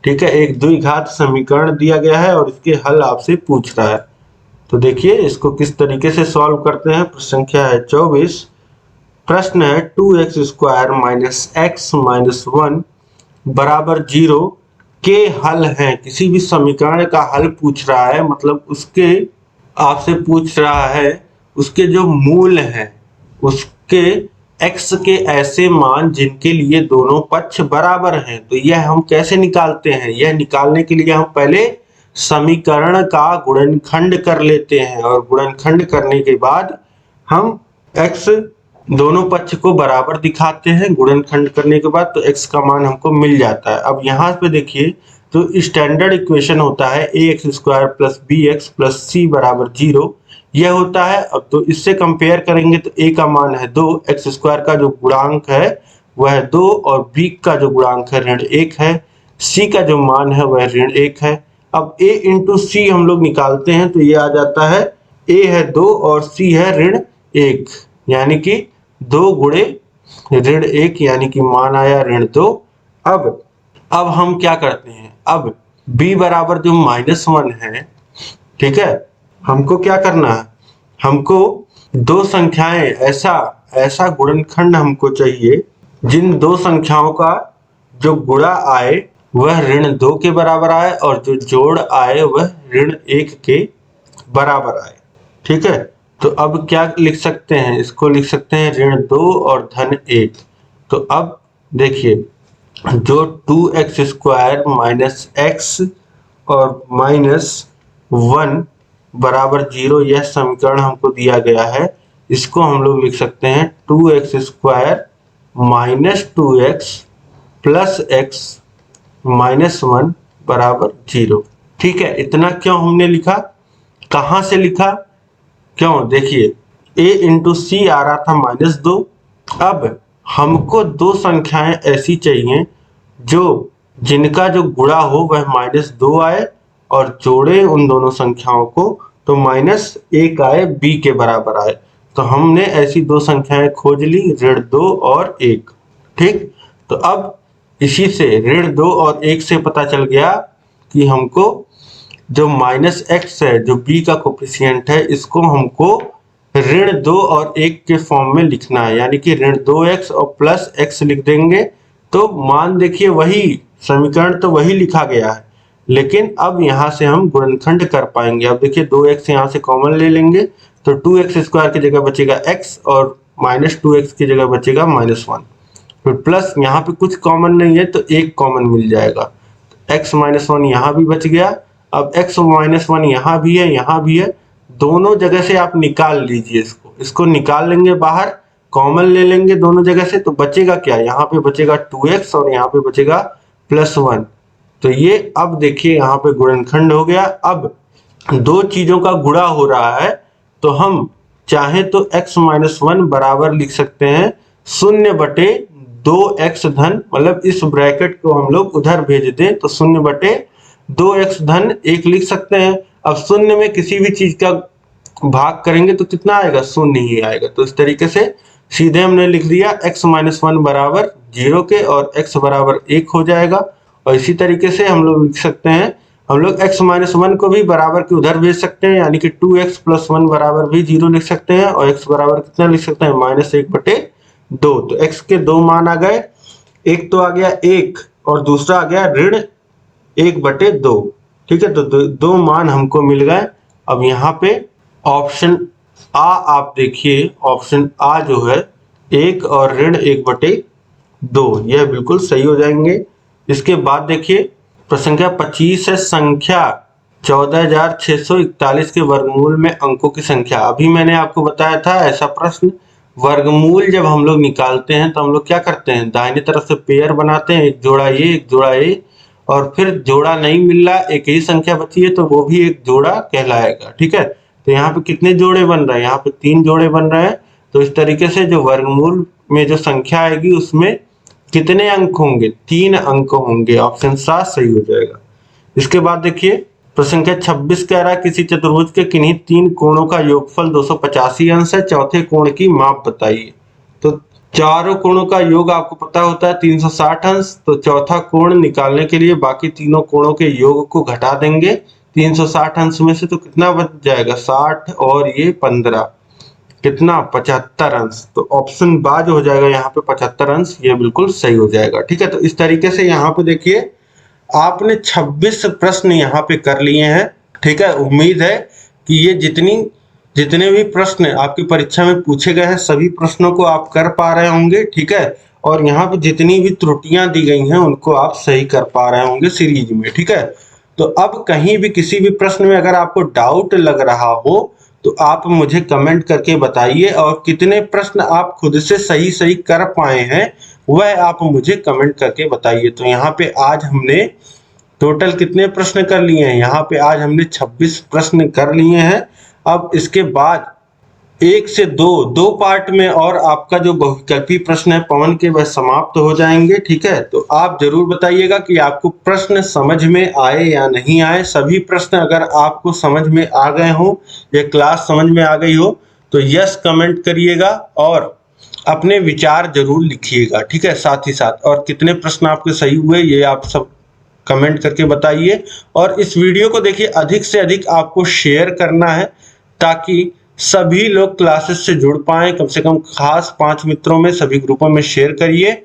B: ठीक है, एक द्विघात समीकरण दिया गया है और इसके हल आपसे पूछ रहा है। तो देखिए इसको किस तरीके से सॉल्व करते हैं। प्रश्न संख्या है 24, प्रश्न है 2x² - x - 1 बराबर 0 के हल हैं। किसी भी समीकरण का हल पूछ रहा है, मतलब उसके आपसे पूछ रहा है उसके जो मूल हैं, उसके x के ऐसे मान जिनके लिए दोनों पक्ष बराबर हैं। तो यह हम कैसे निकालते हैं, यह निकालने के लिए हम पहले समीकरण का गुणनखंड कर लेते हैं और गुणनखंड करने के बाद हम x दोनों पक्ष को बराबर दिखाते हैं गुणनखंड करने के बाद, तो x का मान हमको मिल जाता है। अब यहाँ पे देखिए तो स्टैंडर्ड इक्वेशन होता है ax² plus bx plus c बराबर 0, यह होता है। अब तो इससे कंपेयर करेंगे तो a का मान है 2, x² का जो गुणांक है वह है 2 और b का जो गुणांक है ऋण 1 है, c का जो मान है वह ऋण 1 है। अब a इंटू सी हम लोग निकालते हैं तो ये आ जाता है a है 2 और c है ऋण 1, यानी कि 2 गुणे ऋण 1, यानी कि मान आया ऋण 2। अब हम क्या करते हैं, अब b बराबर जो -1 है, ठीक है, हमको क्या करना है, हमको दो संख्याएं ऐसा गुणनखंड हमको चाहिए जिन दो संख्याओं का जो गुणा आए वह ऋण 2 के बराबर आए और जो जोड़ आए वह ऋण 1 के बराबर आए। ठीक है, तो अब क्या लिख सकते हैं, इसको लिख सकते हैं ऋण 2 और धन 1। तो अब देखिए जो 2x² माइनस x और -1 बराबर 0 यह समीकरण हमको दिया गया है, इसको हम लोग लिख सकते हैं 2x² minus 2x plus x -1 बराबर 0। ठीक है, इतना क्यों हमने लिखा, कहां से लिखा, क्यों, देखिए a इंटू सी आ रहा था -2। अब हमको दो संख्याएं ऐसी चाहिए जिनका जो गुणा हो वह -2 आए और जोड़े उन दोनों संख्याओं को तो -1 आए, b के बराबर आए। तो हमने ऐसी दो संख्याएं खोज ली, ऋण 2 और 1। ठीक, तो अब इसी से ऋण 2 और 1 से पता चल गया कि हमको जो -x है, जो b का कोफिशिएंट है, इसको हमको ऋण 2 और 1 के फॉर्म में लिखना है, यानी कि ऋण 2x और प्लस x लिख देंगे। तो मान देखिए वही समीकरण तो वही लिखा गया है, लेकिन अब यहाँ से हम गुणनखंड कर पाएंगे। अब देखिए 2x यहाँ से कॉमन ले लेंगे तो 2x² की जगह बचेगा x और -2x की जगह बचेगा -1, फिर प्लस यहाँ पे कुछ कॉमन नहीं है तो 1 कॉमन मिल जाएगा, x -1 यहाँ भी बच गया। अब x -1 यहाँ भी है, दोनों जगह से आप निकाल लीजिए, इसको निकाल लेंगे बाहर, कॉमन ले लेंगे दोनों जगह से, तो बचेगा क्या, यहाँ पे बचेगा 2x और यहाँ पे बचेगा +1। तो ये अब देखिए यहाँ पे गुणनखंड हो गया। अब दो चीजों का गुणा हो रहा है तो हम चाहे तो x -1 बराबर लिख सकते हैं 0/2x धन, मतलब इस ब्रैकेट को हम लोग उधर भेज दें तो 0/2x धन 1 लिख सकते हैं। अब शून्य में किसी भी चीज का भाग करेंगे तो कितना आएगा, 0 ही आएगा। तो इस तरीके से सीधे हमने लिख दिया x -1 बराबर 0 के और x बराबर 1 हो जाएगा। और इसी तरीके से हम लोग लिख सकते हैं, हम लोग x -1 को भी बराबर के उधर भेज सकते हैं, यानी कि 2x + 1 बराबर भी 0 लिख सकते हैं और x बराबर कितना लिख सकते हैं, -1/2। तो x के दो मान आ गए, एक तो आ गया 1 और दूसरा आ गया ऋण 1/2। ठीक है, तो दो मान हमको मिल गए। अब यहाँ पे ऑप्शन आ आप देखिए, ऑप्शन आ जो है 1 और ऋण 1/2 यह बिल्कुल सही हो जाएंगे। इसके बाद देखिए प्रश्न संख्या 25 है, संख्या 14,641 के वर्गमूल में अंकों की संख्या। अभी मैंने आपको बताया था ऐसा प्रश्न, वर्गमूल जब हम लोग निकालते हैं तो हम लोग क्या करते हैं, दाहिने तरफ से पेयर बनाते हैं, एक जोड़ा ये एक जोड़ा ये, और फिर जोड़ा नहीं मिल रहा, एक ही संख्या बची है तो वो भी एक जोड़ा कहलाएगा। ठीक है, तो यहाँ पे कितने जोड़े बन रहे हैं, यहाँ पे 3 जोड़े बन रहे हैं। तो इस तरीके से जो वर्गमूल में जो संख्या आएगी उसमें कितने अंक होंगे, 3 अंक होंगे, ऑप्शन 7 सही हो जाएगा। इसके बाद देखिए प्रश्न संख्या 26 कह रहा है, किसी चतुर्भुज के किन्हीं 3 कोणों का योगफल 285 अंश है, चौथे कोण की माप बताइए। तो चारों कोणों का योग आपको पता होता है 360 अंश, तो चौथा कोण निकालने के लिए बाकी तीनों कोणों के योग को घटा देंगे 360 अंश में से, तो कितना बच जाएगा, 60 और ये 15, कितना 75 अंश। तो ऑप्शन बा जो हो जाएगा यहाँ पे 75 अंश, ये बिल्कुल सही हो जाएगा। ठीक है, तो इस तरीके से यहाँ पे देखिए आपने 26 प्रश्न यहाँ पे कर लिए हैं। ठीक है, उम्मीद है कि ये जितने भी प्रश्न आपकी परीक्षा में पूछे गए हैं सभी प्रश्नों को आप कर पा रहे होंगे। ठीक है, और यहाँ पे जितनी भी त्रुटियां दी गई हैं उनको आप सही कर पा रहे होंगे सीरीज में। ठीक है, तो अब कहीं भी किसी भी प्रश्न में अगर आपको डाउट लग रहा हो तो आप मुझे कमेंट करके बताइए, और कितने प्रश्न आप खुद से सही सही कर पाए हैं वह आप मुझे कमेंट करके बताइए। तो यहाँ पे आज हमने टोटल कितने प्रश्न कर लिए हैं, यहाँ पे आज हमने 26 प्रश्न कर लिए हैं। अब इसके बाद 1 से 2 पार्ट में और आपका जो बहुविकल्पी प्रश्न है पवन के, वह समाप्त हो जाएंगे। ठीक है, तो आप जरूर बताइएगा कि आपको प्रश्न समझ में आए या नहीं आए। सभी प्रश्न अगर आपको समझ में आ गए हो, ये क्लास समझ में आ गई हो, तो यस कमेंट करिएगा और अपने विचार जरूर लिखिएगा। ठीक है, साथ ही साथ और कितने प्रश्न आपके सही हुए ये आप सब कमेंट करके बताइए। और इस वीडियो को देखिए, अधिक से अधिक आपको शेयर करना है ताकि सभी लोग क्लासेस से जुड़ पाएं। कम से कम खास 5 मित्रों में, सभी ग्रुपों में शेयर करिए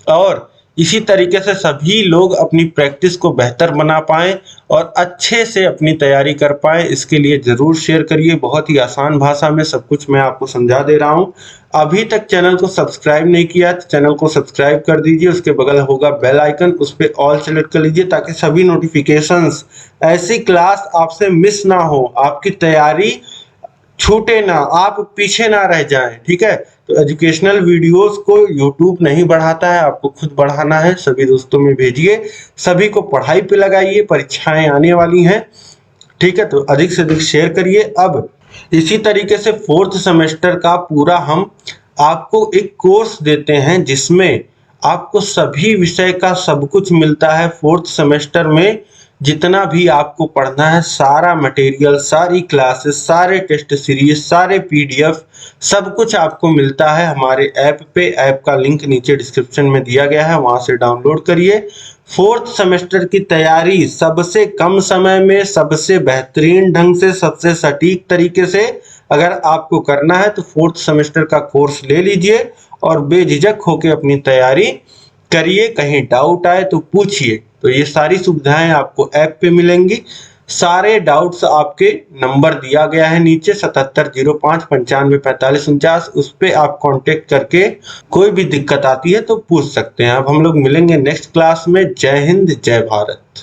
B: और इसी तरीके से सभी लोग अपनी प्रैक्टिस को बेहतर बना पाएं और अच्छे से अपनी तैयारी कर पाएं। इसके लिए जरूर शेयर करिए। बहुत ही आसान भाषा में सब कुछ मैं आपको समझा दे रहा हूं। अभी तक चैनल को सब्सक्राइब नहीं किया तो चैनल को सब्सक्राइब कर दीजिए। उसके बगल होगा बेल आइकन, उस पर ऑल सेलेक्ट कर लीजिए ताकि सभी नोटिफिकेशंस, ऐसी क्लास आपसे मिस ना हो, आपकी तैयारी छूटे ना, आप पीछे ना रह जाएं। ठीक है, तो एजुकेशनल वीडियोस को यूट्यूब नहीं बढ़ाता है, आपको खुद बढ़ाना है। सभी दोस्तों में भेजिए, सभी को पढ़ाई पे लगाइए, परीक्षाएं आने वाली हैं। ठीक है, तो अधिक से अधिक शेयर करिए। अब इसी तरीके से 4th सेमेस्टर का पूरा हम आपको एक कोर्स देते हैं जिसमें आपको सभी विषय का सब कुछ मिलता है। 4th सेमेस्टर में जितना भी आपको पढ़ना है, सारा मटेरियल, सारी क्लासेस, सारे टेस्ट सीरीज, सारे पीडीएफ, सब कुछ आपको मिलता है हमारे ऐप पे। ऐप का लिंक नीचे डिस्क्रिप्शन में दिया गया है, वहां से डाउनलोड करिए। 4th सेमेस्टर की तैयारी सबसे कम समय में, सबसे बेहतरीन ढंग से, सबसे सटीक तरीके से अगर आपको करना है तो 4th सेमेस्टर का कोर्स ले लीजिए और बेझिझक होकर अपनी तैयारी करिए। कहीं डाउट आए तो पूछिए। तो ये सारी सुविधाएं आपको ऐप पे मिलेंगी। सारे डाउट्स आपके नंबर दिया गया है नीचे 7705 95 45 49, उस पे आप कांटेक्ट करके कोई भी दिक्कत आती है तो पूछ सकते हैं। अब हम लोग मिलेंगे नेक्स्ट क्लास में। जय हिंद, जय भारत।